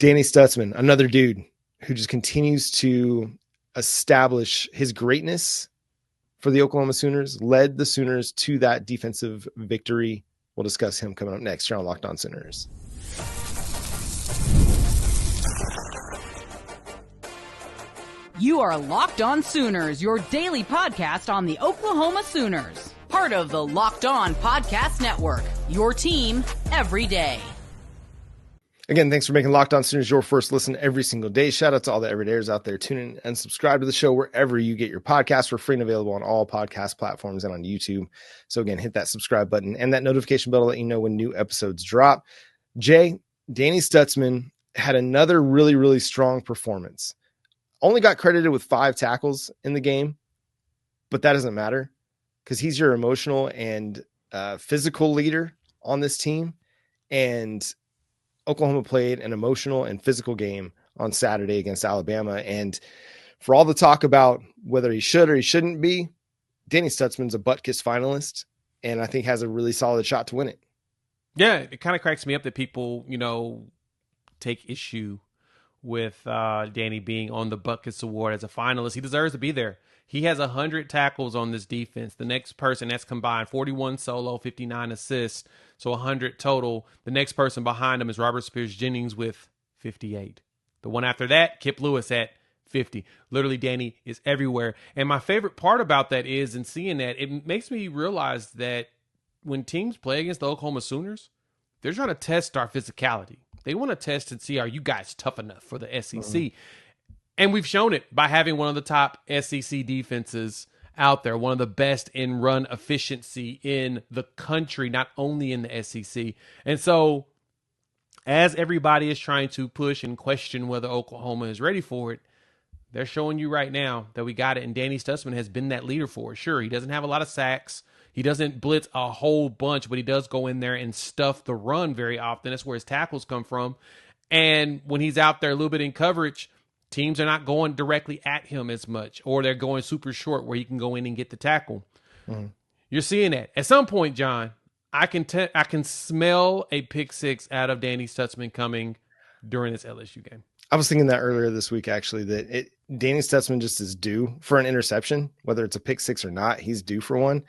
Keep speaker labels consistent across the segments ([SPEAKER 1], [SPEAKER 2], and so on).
[SPEAKER 1] Danny Stutsman, another dude who just continues to establish his greatness for the Oklahoma Sooners, led the Sooners to that defensive victory. We'll discuss him coming up next here on Locked On Sooners.
[SPEAKER 2] You are Locked On Sooners, your daily podcast on the Oklahoma Sooners. Part of the Locked On Podcast Network, your team every day.
[SPEAKER 1] Again, thanks for making Locked On Sooners your first listen every single day. Shout out to all the everydayers out there. Tune in and subscribe to the show wherever you get your podcasts. We're free and available on all podcast platforms and on YouTube. So again, hit that subscribe button and that notification bell to let you know when new episodes drop. Jay, Danny Stutsman had another really, really strong performance. Only got credited with 5 tackles in the game, but that doesn't matter because he's your emotional and physical leader on this team. And Oklahoma played an emotional and physical game on Saturday against Alabama. And for all the talk about whether he should or he shouldn't be, Danny Stutsman's a butt kiss finalist and I think has a really solid shot to win it.
[SPEAKER 3] Yeah, it kind of cracks me up that people, take issue with Danny being on the butt kiss award as a finalist. He deserves to be there. He has 100 tackles on this defense. The next person that's combined 41 solo, 59 assists, so 100 total. The next person behind him is Robert Spears-Jennings with 58. The one after that, Kip Lewis at 50. Literally, Danny is everywhere. And my favorite part about that is, in seeing that, it makes me realize that when teams play against the Oklahoma Sooners, they're trying to test our physicality. They want to test and see, are you guys tough enough for the SEC? Mm-hmm. And we've shown it by having one of the top SEC defenses out there, one of the best in run efficiency in the country, not only in the SEC. And so as everybody is trying to push and question whether Oklahoma is ready for it, they're showing you right now that we got it. And Danny Stutsman has been that leader for it. Sure, he doesn't have a lot of sacks. He doesn't blitz a whole bunch, but he does go in there and stuff the run very often. That's where his tackles come from. And when he's out there a little bit in coverage, teams are not going directly at him as much, or they're going super short where he can go in and get the tackle. Mm. You're seeing that. At some point, John, I can smell a pick six out of Danny Stutsman coming during this LSU game.
[SPEAKER 1] I was thinking that earlier this week, actually, that Danny Stutsman just is due for an interception, whether it's a pick six or not. He's due for one.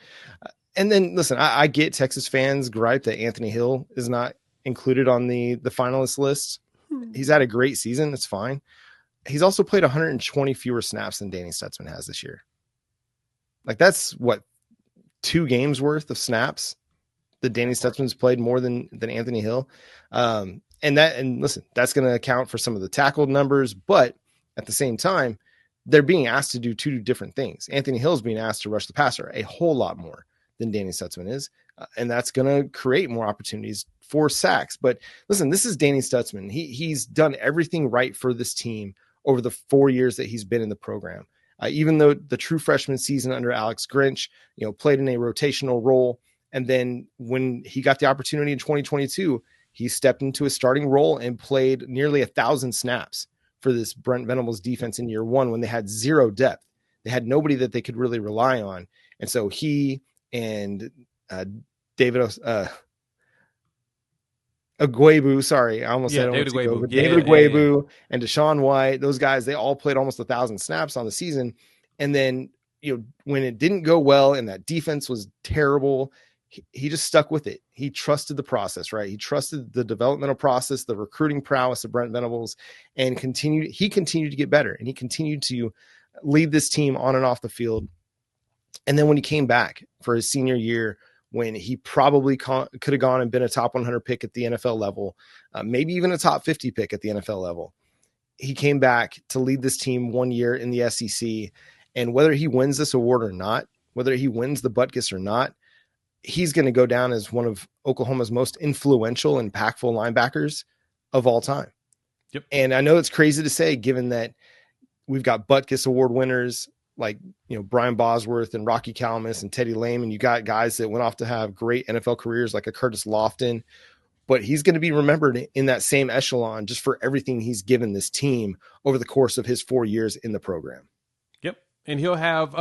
[SPEAKER 1] And then, listen, I get Texas fans gripe that Anthony Hill is not included on the finalist list. He's had a great season. It's fine. He's also played 120 fewer snaps than Danny Stutsman has this year. Like, that's what, 2 games worth of snaps that Danny Stutsman's played more than Anthony Hill. And listen, that's going to account for some of the tackled numbers, but at the same time, they're being asked to do 2 different things. Anthony Hill's being asked to rush the passer a whole lot more than Danny Stutsman is. And that's going to create more opportunities for sacks. But listen, this is Danny Stutsman. He's done everything right for this team over the 4 years that he's been in the program. Even though the true freshman season under Alex Grinch, played in a rotational role. And then when he got the opportunity in 2022, he stepped into a starting role and played nearly 1,000 snaps for this Brent Venables defense in year one when they had 0 depth. They had nobody that they could really rely on. And so he and David Agwebu, sorry, I almost said
[SPEAKER 3] David Agwebu.
[SPEAKER 1] David Agwebu and Deshaun White, those guys, they all played almost 1,000 snaps on the season. And then, when it didn't go well and that defense was terrible, he just stuck with it. He trusted the process, right? He trusted the developmental process, the recruiting prowess of Brent Venables, and he continued to get better, and he continued to lead this team on and off the field. And then when he came back for his senior year, when he probably could have gone and been a top 100 pick at the NFL level, maybe even a top 50 pick at the NFL level, he came back to lead this team 1 year in the SEC. And whether he wins this award or not, whether he wins the Butkus or not, he's going to go down as one of Oklahoma's most influential, impactful linebackers of all time.
[SPEAKER 3] Yep.
[SPEAKER 1] And I know it's crazy to say, given that we've got Butkus award winners like, Brian Bosworth and Rocky Calamus and Teddy Lame, and you got guys that went off to have great NFL careers like a Curtis Lofton, but he's going to be remembered in that same echelon just for everything he's given this team over the course of his 4 years in the program.
[SPEAKER 3] Yep. And he'll have,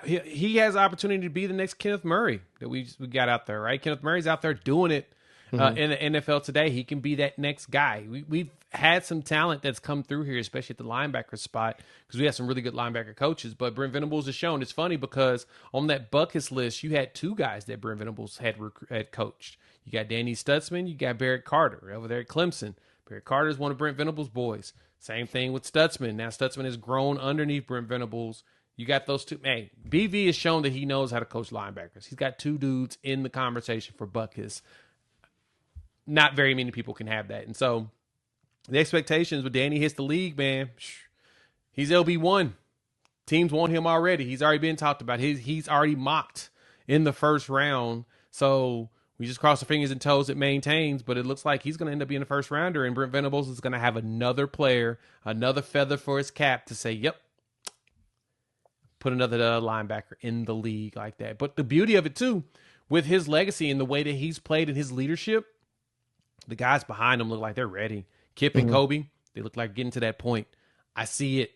[SPEAKER 3] he has opportunity to be the next Kenneth Murray that we got out there, right? Kenneth Murray's out there doing it in the NFL today. He can be that next guy. We've had some talent that's come through here, especially at the linebacker spot, because we have some really good linebacker coaches. But Brent Venables has shown. It's funny because on that Buckets list, you had two guys that Brent Venables had coached. You got Danny Stutsman, you got Barrett Carter over there at Clemson. Barrett Carter is one of Brent Venables' boys. Same thing with Stutsman. Now Stutsman has grown underneath Brent Venables. You got those two. Hey, BV has shown that he knows how to coach linebackers. He's got two dudes in the conversation for Buckets. Not very many people can have that. And so the expectations when Danny hits the league, man, he's LB1. Teams want him already. He's already been talked about. He's already mocked in the first round. So we just cross our fingers and toes it maintains, but it looks like he's going to end up being a first rounder, and Brent Venables is going to have another player, another feather for his cap to say, yep, put another linebacker in the league like that. But the beauty of it, too, with his legacy and the way that he's played and his leadership, the guys behind him look like they're ready. Kip and Kobe, they look like getting to that point. I see it.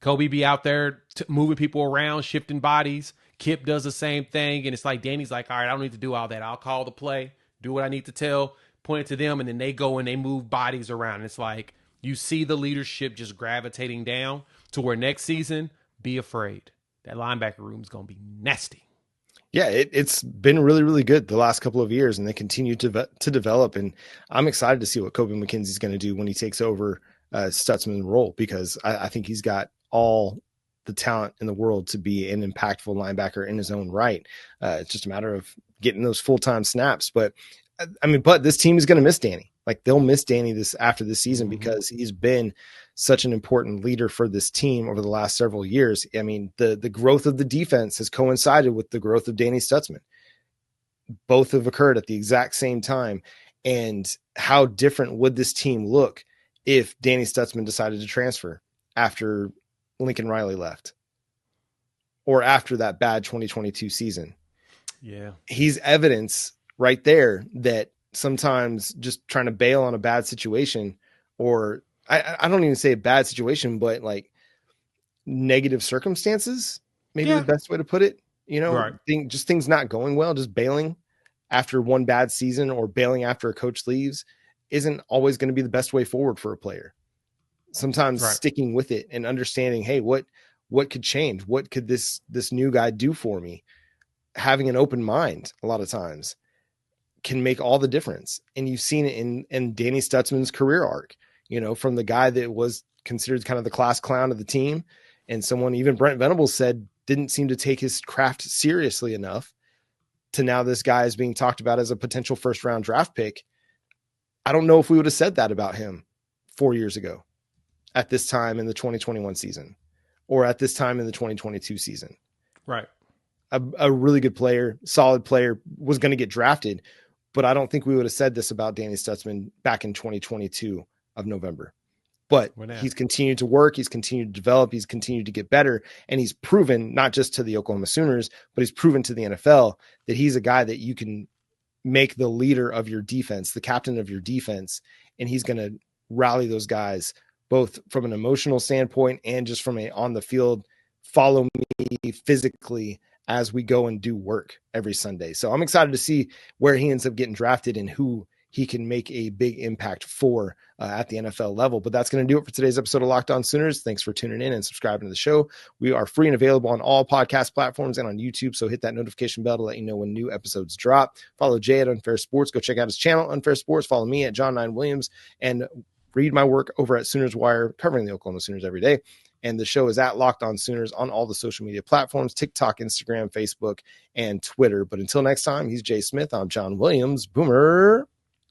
[SPEAKER 3] Kobe be out there moving people around, shifting bodies. Kip does the same thing, and it's like Danny's like, all right, I don't need to do all that. I'll call the play, do what I need to tell, point it to them, and then they go and they move bodies around. And it's like you see the leadership just gravitating down to where next season, be afraid. That linebacker room is going to be nasty.
[SPEAKER 1] Yeah, it's been really, really good the last couple of years, and they continue to develop. And I'm excited to see what Kobe McKenzie's going to do when he takes over Stutzman's role, because I think he's got all the talent in the world to be an impactful linebacker in his own right. It's just a matter of getting those full-time snaps. But this team is going to miss Danny. Like, they'll miss Danny after this season because he's been such an important leader for this team over the last several years. I mean, the growth of the defense has coincided with the growth of Danny Stutsman. Both have occurred at the exact same time. And how different would this team look if Danny Stutsman decided to transfer after Lincoln Riley left, or after that bad 2022 season?
[SPEAKER 3] Yeah.
[SPEAKER 1] He's evidence right there that sometimes just trying to bail on a bad situation, or I don't even say a bad situation, but like negative circumstances, maybe the best way to put it, right. Things not going well, just bailing after one bad season or bailing after a coach leaves isn't always going to be the best way forward for a player. Sometimes sticking with it and understanding, hey, what could change? What could this new guy do for me? Having an open mind a lot of times can make all the difference. And you've seen it in Danny Stutzman's career arc, from the guy that was considered kind of the class clown of the team, and someone even Brent Venables said didn't seem to take his craft seriously enough, to now this guy is being talked about as a potential first round draft pick. I don't know if we would have said that about him 4 years ago at this time in the 2021 season, or at this time in the 2022 season.
[SPEAKER 3] Right.
[SPEAKER 1] A really good player, solid player, was going to get drafted, but I don't think we would have said this about Danny Stutsman back in 2022 of November. But he's continued to work, he's continued to develop, he's continued to get better, and he's proven, not just to the Oklahoma Sooners, but he's proven to the NFL that he's a guy that you can make the leader of your defense, the captain of your defense, and he's going to rally those guys both from an emotional standpoint and just from a on the field, follow me physically as we go and do work every Sunday. So I'm excited to see where he ends up getting drafted and who he can make a big impact for at the NFL level. But that's going to do it for today's episode of Locked On Sooners. Thanks for tuning in and subscribing to the show. We are free and available on all podcast platforms and on YouTube, so hit that notification bell to let you know when new episodes drop. Follow Jay at Unfair Sports. Go check out his channel, Unfair Sports. Follow me at John9Williams, and read my work over at Sooners Wire, covering the Oklahoma Sooners every day. And the show is at Locked On Sooners on all the social media platforms, TikTok, Instagram, Facebook, and Twitter. But until next time, he's Jay Smith. I'm John Williams. Boomer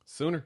[SPEAKER 3] Sooner.